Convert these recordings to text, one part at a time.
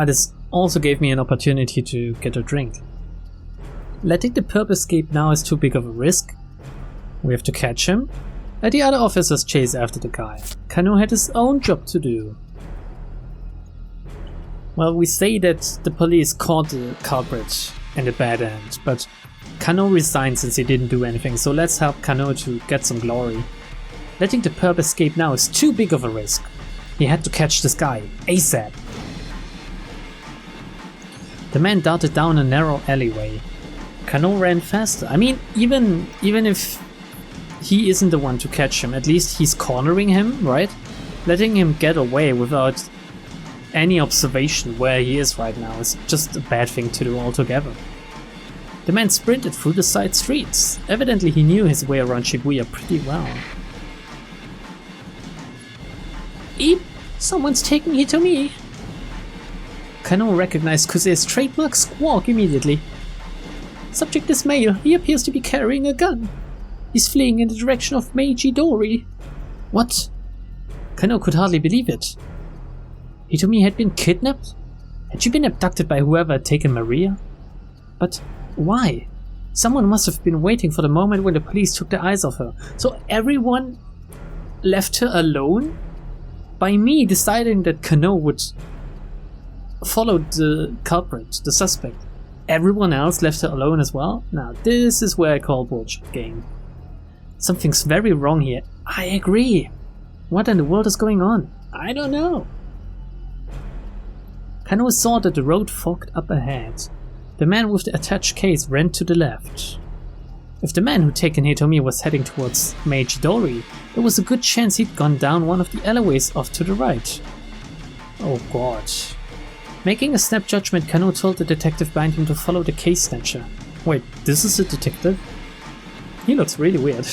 This also gave me an opportunity to get a drink. Letting the perp escape now is too big of a risk. We have to catch him. The other officers chase after the guy. Kano had his own job to do. Well, we say that the police caught the culprit in the bad end, but Kano resigned since he didn't do anything, so let's help Kano to get some glory. Letting the perp escape now is too big of a risk. He had to catch this guy, ASAP. The man darted down a narrow alleyway. Kano ran faster. I mean, even if he isn't the one to catch him, at least he's cornering him, right? Letting him get away without any observation where he is right now is just a bad thing to do altogether. The man sprinted through the side streets. Evidently he knew his way around Shibuya pretty well. Eep! Someone's taking Hitomi! Kano recognized Kuse's trademark squawk immediately. Subject is male. He appears to be carrying a gun. He's fleeing in the direction of Meiji-dori. What? Kano could hardly believe it. Hitomi had been kidnapped? Had she been abducted by whoever had taken Maria? But why? Someone must have been waiting for the moment when the police took their eyes off her. So everyone left her alone? By me deciding that Kano would follow the culprit, the suspect, everyone else left her alone as well? Now this is where I call bullshit game. Something's very wrong here. I agree. What in the world is going on? I don't know. Kano saw that the road forked up ahead. The man with the attached case ran to the left. If the man who'd taken Hitomi was heading towards Meiji-dori, there was a good chance he'd gone down one of the alleyways off to the right. Oh god. Making a snap judgment, Kano told the detective behind him to follow the case snatcher. Wait, this is a detective? He looks really weird.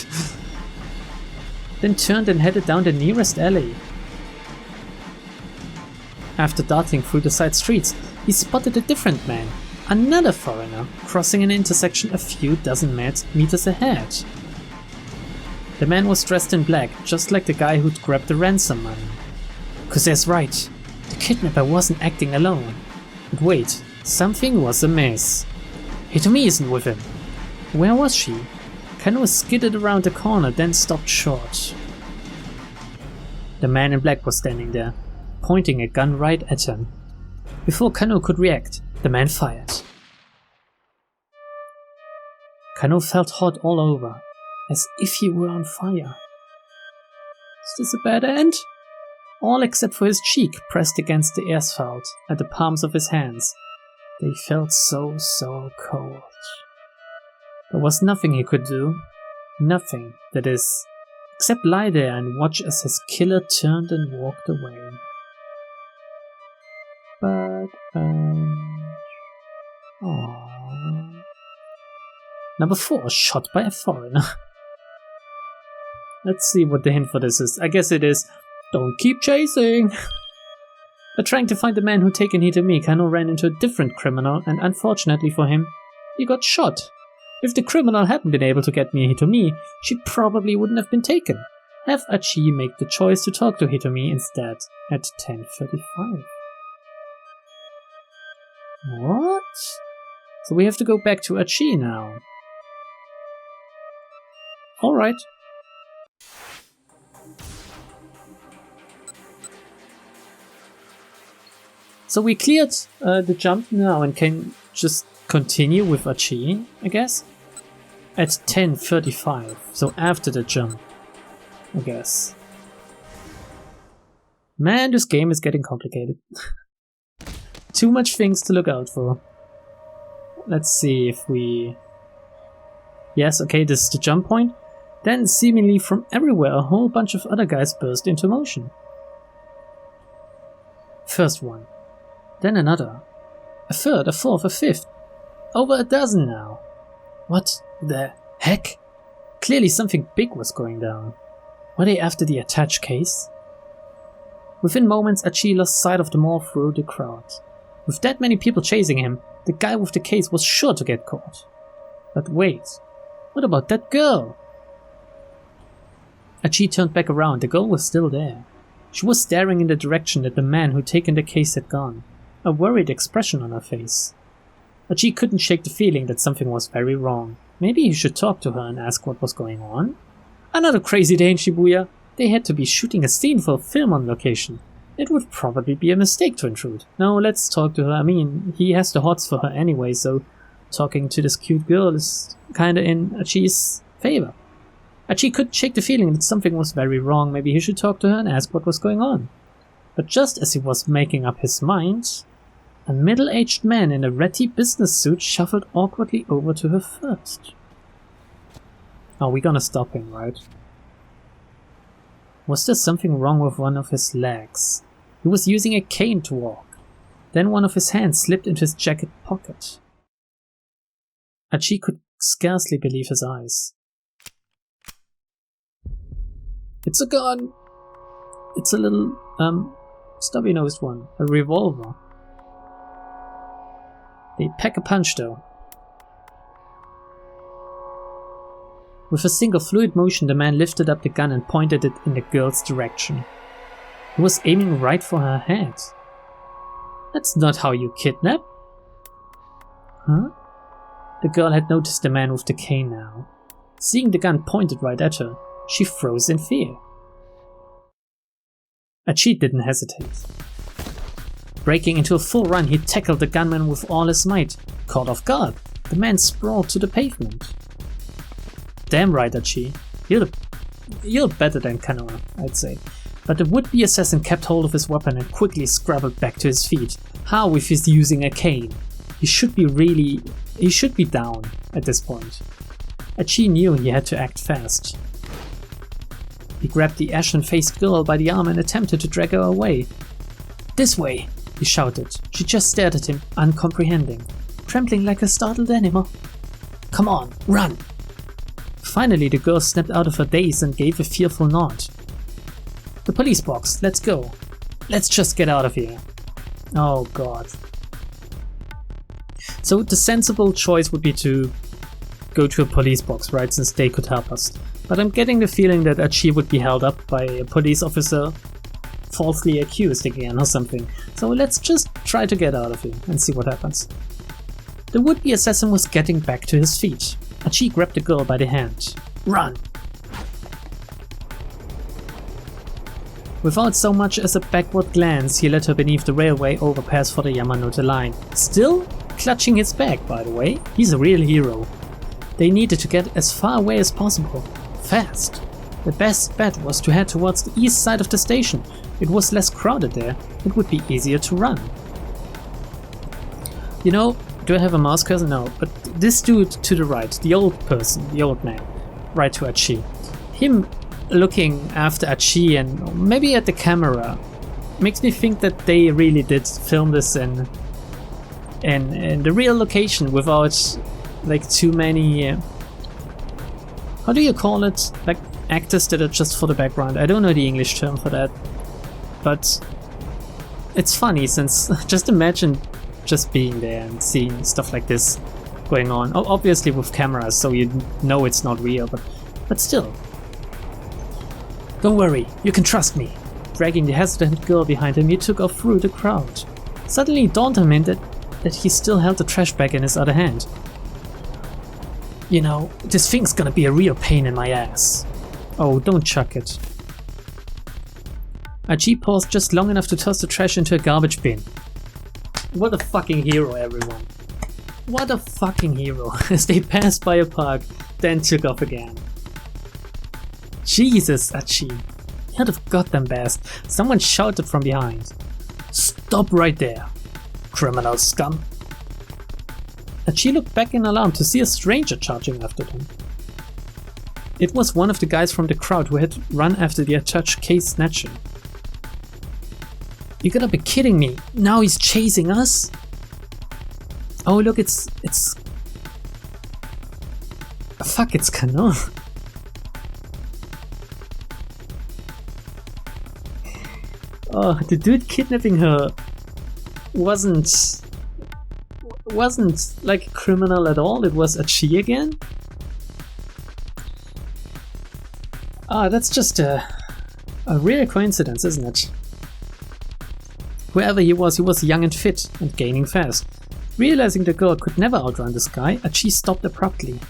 Then turned and headed down the nearest alley. After darting through the side streets, he spotted a different man, another foreigner, crossing an intersection a few dozen meters ahead. The man was dressed in black, just like the guy who'd grabbed the ransom money. Kuse's right. The kidnapper wasn't acting alone. But wait, something was amiss. Hitomi isn't with him. Where was she? Kano skidded around the corner, then stopped short. The man in black was standing there, pointing a gun right at him. Before Kano could react, the man fired. Kano felt hot all over, as if he were on fire. Is this a bad end? All except for his cheek pressed against the asphalt at the palms of his hands. They felt so cold. There was nothing he could do. Nothing, that is, except lie there and watch as his killer turned and walked away. But, aww. Number 4, shot by a foreigner. Let's see what the hint for this is. I guess it is, don't keep chasing! But trying to find the man who'd taken Hitomi, Kano ran into a different criminal, and unfortunately for him, he got shot. If the criminal hadn't been able to get near Hitomi, she probably wouldn't have been taken. Have Achi make the choice to talk to Hitomi instead at 10:35. What? So we have to go back to Achi now. Alright. So we cleared the jump now and can just continue with Achi, I guess, at 10:35, so after the jump, I guess. Man, this game is getting complicated. Too much things to look out for. Let's see if we... Yes, okay, this is the jump point. Then, seemingly from everywhere, a whole bunch of other guys burst into motion. First one. Then another. A third, a fourth, a fifth. Over a dozen now. What the heck? Clearly something big was going down. Were they after the attached case? Within moments, Achi lost sight of them all through the crowd. With that many people chasing him, the guy with the case was sure to get caught. But wait, what about that girl? Achi turned back around. The girl was still there. She was staring in the direction that the man who'd taken the case had gone. a worried expression on her face. Achi couldn't shake the feeling that something was very wrong. Maybe he should talk to her and ask what was going on? Another crazy day in Shibuya. They had to be shooting a scene for a film on location. It would probably be a mistake to intrude. No, let's talk to her. I mean, he has the hots for her anyway, so talking to this cute girl is kinda in Achi's favor. Achi couldn't shake the feeling that something was very wrong. Maybe he should talk to her and ask what was going on. But just as he was making up his mind, a middle-aged man in a ratty business suit shuffled awkwardly over to her first. Oh, we're gonna stop him, right? Was there something wrong with one of his legs? He was using a cane to walk. Then one of his hands slipped into his jacket pocket. Achi could scarcely believe his eyes. It's a gun! It's a little, stubby-nosed one. A revolver. They pack a punch though. With a single fluid motion, the man lifted up the gun and pointed it in the girl's direction. He was aiming right for her head. That's not how you kidnap. Huh? The girl had noticed the man with the cane now. Seeing the gun pointed right at her, she froze in fear. Achi didn't hesitate. Breaking into a full run, he tackled the gunman with all his might. Caught off guard, the man sprawled to the pavement. Damn right, Achi. You're better than Kanoa, I'd say. But the would-be assassin kept hold of his weapon and quickly scrabbled back to his feet. How if he's using a cane? He should be down at this point. Achi knew he had to act fast. He grabbed the ashen-faced girl by the arm and attempted to drag her away. This way, he shouted. She just stared at him, uncomprehending, trembling like a startled animal. Come on, run! Finally, the girl snapped out of her daze and gave a fearful nod. The police box, let's go. Let's just get out of here. Oh god. So the sensible choice would be to go to a police box, right, since they could help us. But I'm getting the feeling that Achi would be held up by a police officer falsely accused again or something. So let's just try to get out of here and see what happens. The would-be assassin was getting back to his feet. Achi grabbed the girl by the hand. Run! Without so much as a backward glance, he led her beneath the railway overpass for the Yamanote line. Still clutching his bag, by the way. He's a real hero. They needed to get as far away as possible. Fast. The best bet was to head towards the east side of the station. It was less crowded there. It would be easier to run. You know, do I have a mouse cursor? No, but this dude to the right, the old person, the old man, right to Achi. Him looking after Achi and maybe at the camera makes me think that they really did film this in the real location without like too many how do you call it, like actors that are just for the background. I don't know the English term for that, but it's funny since just imagine just being there and seeing stuff like this going on, obviously with cameras so you know it's not real, but still. Don't worry, you can trust me. Dragging the hesitant girl behind him, he took off through the crowd. Suddenly it dawned on him that he still held the trash bag in his other hand. You know, this thing's gonna be a real pain in my ass. Oh, don't chuck it. Achi paused just long enough to toss the trash into a garbage bin. What a fucking hero, everyone. What a fucking hero. As they passed by a park, then took off again. Jesus, Achi. You're the goddamn best. Someone shouted from behind. Stop right there, criminal scum. Achi looked back in alarm to see a stranger charging after them. It was one of the guys from the crowd who had run after the attached case snatcher. You gotta be kidding me. Now he's chasing us? Oh look, it's... Fuck, it's Kano. Oh, the dude kidnapping her wasn't like a criminal at all. It was Achi again? Ah, that's just a real coincidence, isn't it? Whoever he was young and fit, and gaining fast. Realizing the girl could never outrun this guy, Achi stopped abruptly.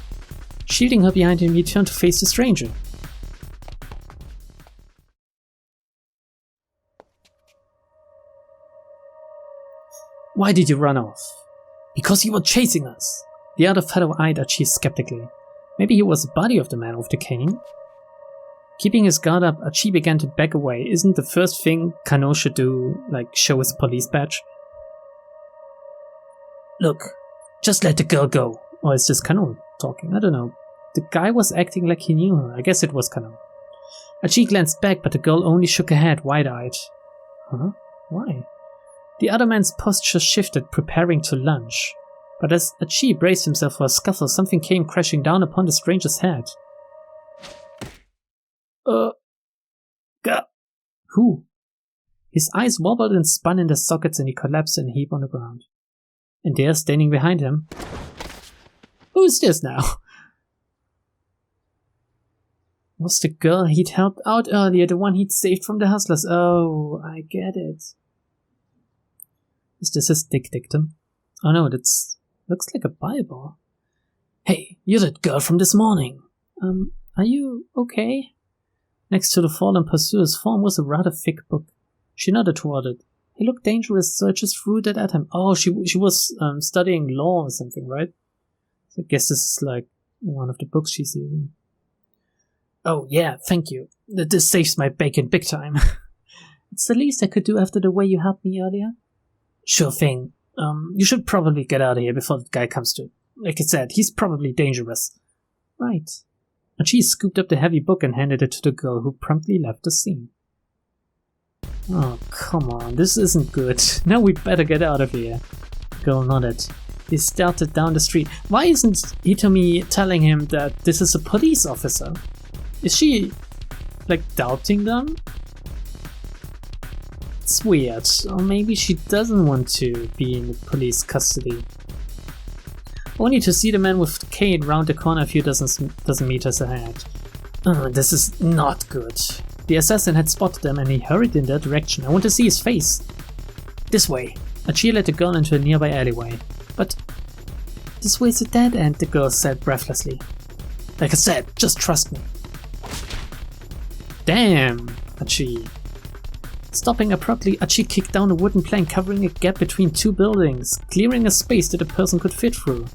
Shielding her behind him, he turned to face the stranger. Why did you run off? Because you were chasing us. The other fellow eyed Achi skeptically. Maybe he was a buddy of the man with the cane? Keeping his guard up, Achi began to back away. Isn't the first thing Kano should do, like, show his police badge? Look, just let the girl go. Or is this Kano talking? I don't know. The guy was acting like he knew her. I guess it was Kano. Achi glanced back, but the girl only shook her head, wide-eyed. Huh? Why? The other man's posture shifted, preparing to lunge. But as Achi braced himself for a scuffle, something came crashing down upon the stranger's head. Who? His eyes wobbled and spun in their sockets and he collapsed in a heap on the ground. And there, standing behind him... Who's this now? Was the girl he'd helped out earlier, the one he'd saved from the hustlers? Oh, I get it. Is this his dictum? Oh no, that's... looks like a Bible. Hey, you're that girl from this morning. Are you okay? Next to the fallen pursuer's form was a rather thick book. She nodded toward it. He looked dangerous, so I just threw that at him. Oh, she was studying law or something, right? So I guess this is like one of the books she's using. Oh yeah, thank you. This saves my bacon big time. It's the least I could do after the way you helped me earlier. Sure thing. You should probably get out of here before the guy comes to. Like I said, he's probably dangerous. Right. And she scooped up the heavy book and handed it to the girl, who promptly left the scene. Oh, come on, this isn't good. Now we better get out of here. The girl nodded. He started down the street. Why isn't Hitomi telling him that this is a police officer? Is she, like, doubting them? It's weird. Or maybe she doesn't want to be in police custody. Only to see the man with the cane round the corner a few dozen meters ahead. This is not good. The assassin had spotted them and he hurried in their direction. I want to see his face. This way. Achi led the girl into a nearby alleyway. But this way's a dead end, the girl said breathlessly. Like I said, just trust me. Damn, Achi. Stopping abruptly, Achi kicked down a wooden plank covering a gap between two buildings, clearing a space that a person could fit through.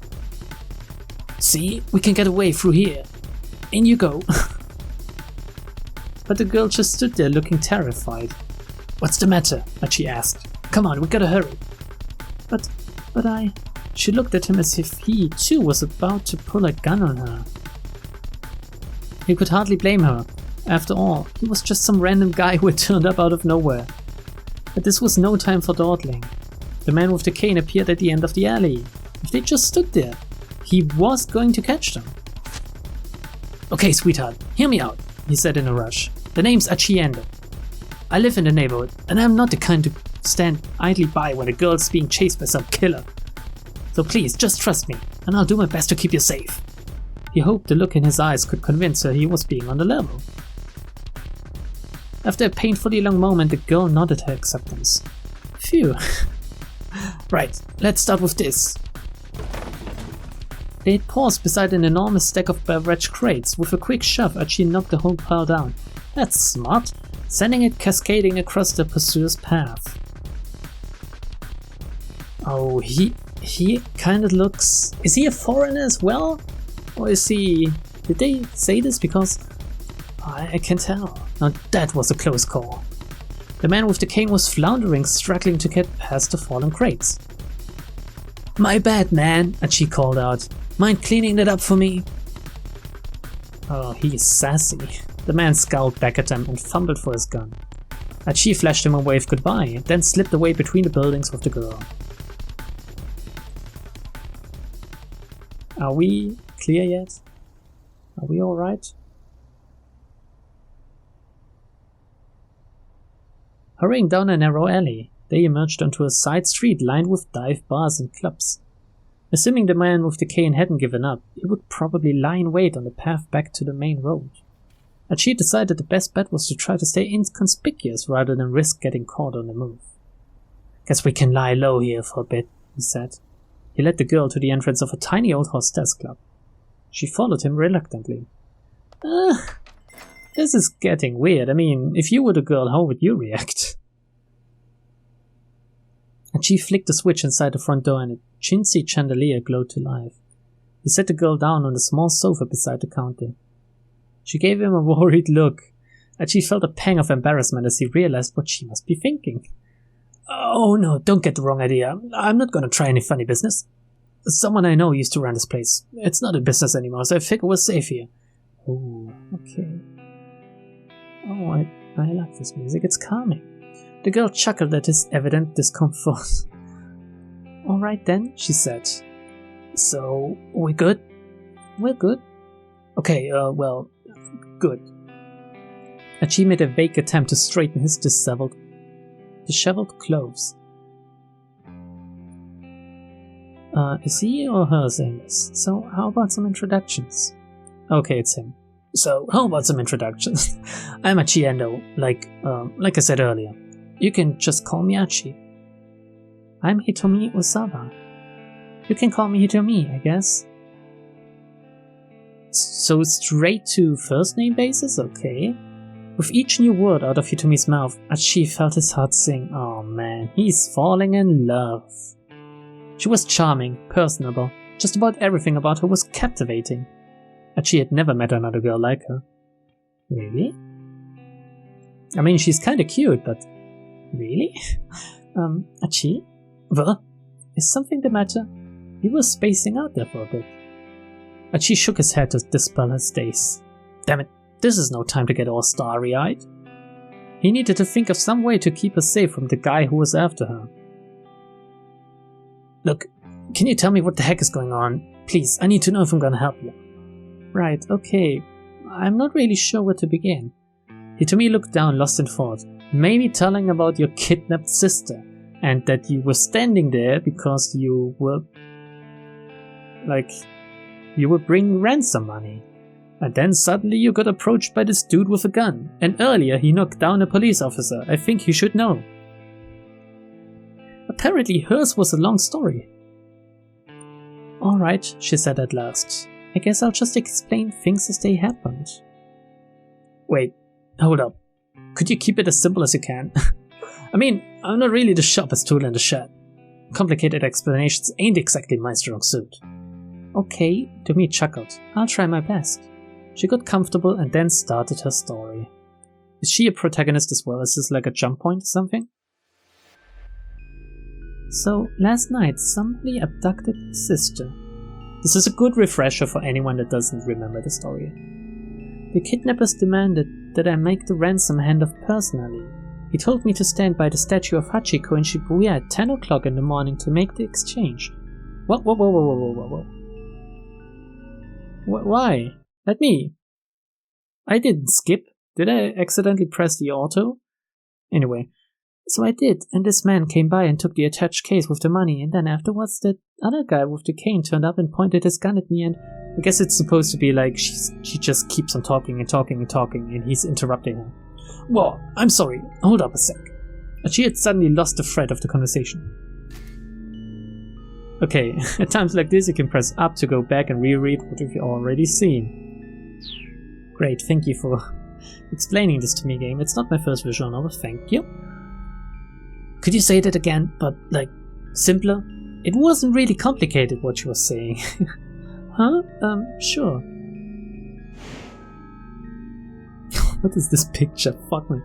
See, we can get away through here. In you go. But the girl just stood there looking terrified. What's the matter? Achi asked. Come on, we gotta hurry. But I... She looked at him as if he, too, was about to pull a gun on her. He could hardly blame her. After all, he was just some random guy who had turned up out of nowhere. But this was no time for dawdling. The man with the cane appeared at the end of the alley. If they just stood there, he was going to catch them. Okay, sweetheart, hear me out, he said in a rush. The name's Achi. I live in the neighborhood, and I'm not the kind to stand idly by when a girl's being chased by some killer. So please, just trust me, and I'll do my best to keep you safe. He hoped the look in his eyes could convince her he was being on the level. After a painfully long moment, the girl nodded her acceptance. Phew. Right, let's start with this. They had paused beside an enormous stack of beverage crates. With a quick shove, Achi knocked the whole pile down. That's smart, sending it cascading across the pursuer's path. Oh, he kinda looks... Is he a foreigner as well? Or is he... Did they say this? Because... I can't tell. Now that was a close call. The man with the cane was floundering, struggling to get past the fallen crates. My bad, man, Achi called out. Mind cleaning that up for me? Oh, he's sassy. The man scowled back at him and fumbled for his gun. Achi flashed him a wave goodbye, then slipped away between the buildings with the girl. Are we clear yet? Are we alright? Hurrying down a narrow alley, they emerged onto a side street lined with dive bars and clubs. Assuming the man with the cane hadn't given up, he would probably lie in wait on the path back to the main road. Achi decided the best bet was to try to stay inconspicuous rather than risk getting caught on the move. Guess we can lie low here for a bit, he said. He led the girl to the entrance of a tiny old hostess club. She followed him reluctantly. This is getting weird. I mean, if you were the girl, how would you react? Achi flicked the switch inside the front door and a chintzy chandelier glowed to life. He set the girl down on the small sofa beside the counter. She gave him a worried look. Achi felt a pang of embarrassment as he realized what she must be thinking. Oh no, don't get the wrong idea. I'm not gonna try any funny business. Someone I know used to run this place. It's not in business anymore, so I figure we're safe here. Oh, okay. Oh, I like this music. It's calming. The girl chuckled at his evident discomfort. Alright then, she said. So, we good? We're good. Okay, well, good. Achi made a vague attempt to straighten his disheveled clothes. Is he or her saying this? So, how about some introductions? Okay, it's him. So, how about some introductions? I'm Achi Endo, like I said earlier. You can just call me Achi. I'm Hitomi Osawa. You can call me Hitomi, I guess. So straight to first name basis? Okay. With each new word out of Hitomi's mouth, Achi felt his heart sing. Oh man, he's falling in love. She was charming, personable. Just about everything about her was captivating. Achi had never met another girl like her. Really? I mean, she's kinda cute, but... Really? Achi? Well, is something the matter? He was spacing out there for a bit. Achi shook his head to dispel her stace. Damn it, this is no time to get all starry-eyed. He needed to think of some way to keep her safe from the guy who was after her. Look, can you tell me what the heck is going on? Please, I need to know if I'm gonna help you. Right, okay. I'm not really sure where to begin. Hitomi looked down, lost in thought. Maybe telling about your kidnapped sister, and that you were standing there because you were bringing ransom money. And then suddenly you got approached by this dude with a gun, and earlier he knocked down a police officer. I think you should know. Apparently hers was a long story. Alright, she said at last. I guess I'll just explain things as they happened. Wait, hold up. Could you keep it as simple as you can? I mean, I'm not really the sharpest tool in the shed. Complicated explanations ain't exactly my strong suit. Okay, Hitomi chuckled. I'll try my best. She got comfortable and then started her story. Is she a protagonist as well? Is this like a jump point or something? So, last night somebody abducted his sister. This is a good refresher for anyone that doesn't remember the story. The kidnappers demanded that I make the ransom handoff personally. He told me to stand by the statue of Hachiko in Shibuya at 10 o'clock in the morning to make the exchange. Whoa. Why? Let me. I didn't skip. Did I accidentally press the auto? Anyway, so I did, and this man came by and took the attached case with the money, and then afterwards that other guy with the cane turned up and pointed his gun at me, and I guess it's supposed to be like she just keeps on talking, and he's interrupting her. Whoa, I'm sorry, hold up a sec. She had suddenly lost the thread of the conversation. Okay, at times like this you can press up to go back and reread what you've already seen. Great, thank you for explaining this to me, game. It's not my first visual novel, thank you. Could you say that again, but like, simpler? It wasn't really complicated what you were saying. Huh? Sure. What is this picture? Fuck me.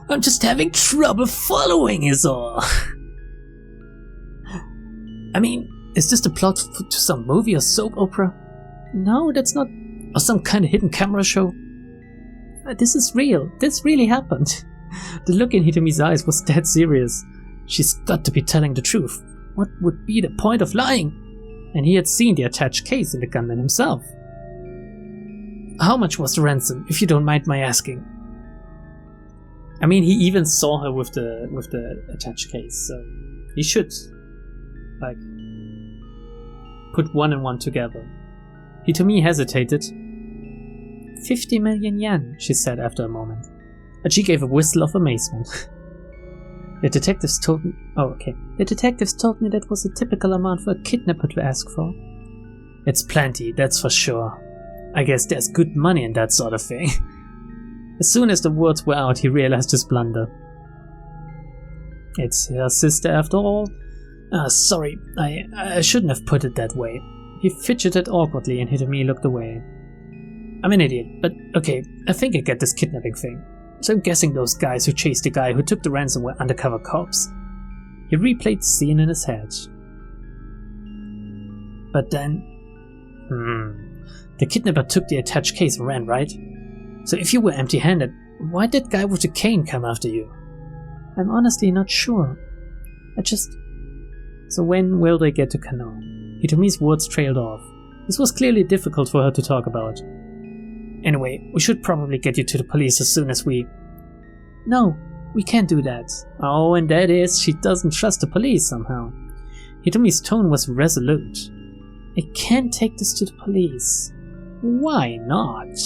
I'm just having trouble following is all. I mean, is this the plot to some movie or soap opera? No, that's not. Or some kind of hidden camera show? This is real. This really happened. The look in Hitomi's eyes was dead serious. She's got to be telling the truth. What would be the point of lying? And he had seen the attached case in the gunman himself. How much was the ransom, if you don't mind my asking? I mean, he even saw her with the attached case, so he should, like, put one and one together. Hitomi hesitated. 50 million yen, she said after a moment. Achi gave a whistle of amazement. The detectives told me... Oh, okay. The detectives told me that was a typical amount for a kidnapper to ask for. It's plenty, that's for sure. I guess there's good money in that sort of thing. As soon as the words were out, he realized his blunder. It's her sister after all? Sorry, I shouldn't have put it that way. He fidgeted awkwardly and Hitomi looked away. I'm an idiot, but okay, I think I get this kidnapping thing. So I'm guessing those guys who chased the guy who took the ransom were undercover cops. He replayed the scene in his head. But then... The kidnapper took the attached case and ran, right? So if you were empty-handed, why did that guy with the cane come after you? I'm honestly not sure. So when will they get to Kano? Hitomi's words trailed off. This was clearly difficult for her to talk about. Anyway, we should probably get you to the police as soon as we... No, we can't do that. Oh, and that is, she doesn't trust the police somehow. Hitomi's tone was resolute. I can't take this to the police. Why not?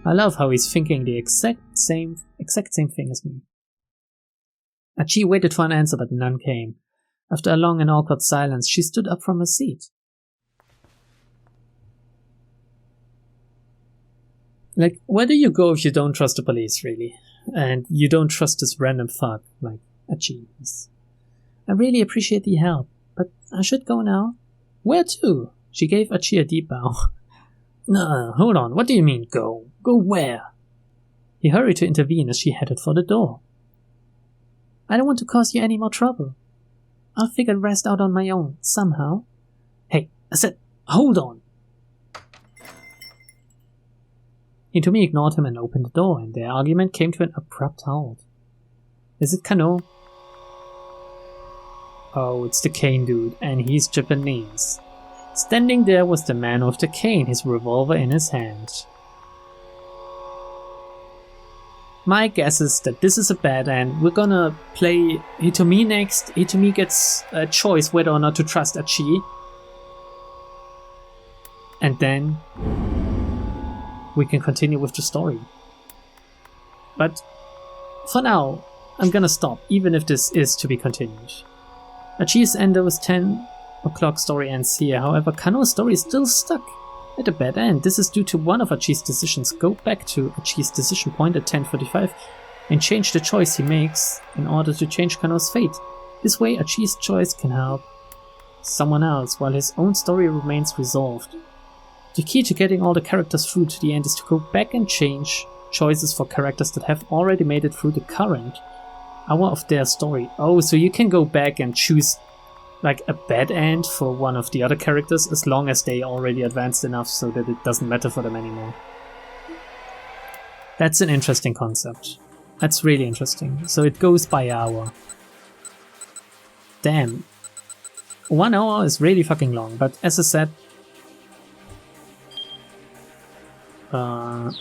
I love how he's thinking the exact same thing as me. Achi waited for an answer, but none came. After a long and awkward silence, she stood up from her seat. Like, where do you go if you don't trust the police, really? And you don't trust this random thug, like Achi is. I really appreciate the help, but I should go now. Where to? She gave Achi a deep bow. No, hold on, what do you mean, go? Go where? He hurried to intervene as she headed for the door. I don't want to cause you any more trouble. I'll figure the rest out on my own, somehow. Hey, I said, hold on! Hitomi ignored him and opened the door, and their argument came to an abrupt halt. Is it Kano? Oh, it's the cane dude, and he's Japanese. Standing there was the man with the cane, his revolver in his hand. My guess is that this is a bad end. We're gonna play Hitomi next. Hitomi gets a choice whether or not to trust Achi. And then we can continue with the story. But for now, I'm gonna stop, even if this is to be continued. Achi's Endo's 10 o'clock story ends here, however Kano's story is still stuck at a bad end. This is due to one of Achi's decisions. Go back to Achi's decision point at 10:45 and change the choice he makes in order to change Kano's fate. This way Achi's choice can help someone else while his own story remains resolved. The key to getting all the characters through to the end is to go back and change choices for characters that have already made it through the current hour of their story. Oh, so you can go back and choose like a bad end for one of the other characters as long as they already advanced enough so that it doesn't matter for them anymore. That's an interesting concept. That's really interesting. So it goes by hour. Damn. 1 hour is really fucking long, but as I said, I'm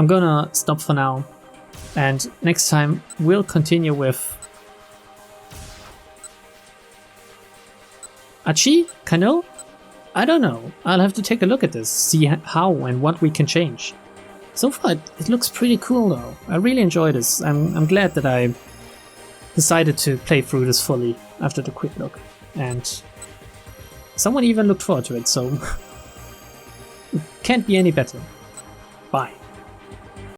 gonna stop for now, and next time we'll continue with Achi? Kano? I don't know. I'll have to take a look at this, see how and what we can change. So far it looks pretty cool though. I really enjoy this. I'm glad that I decided to play through this fully after the quick look, and someone even looked forward to it, so it can't be any better. Bye.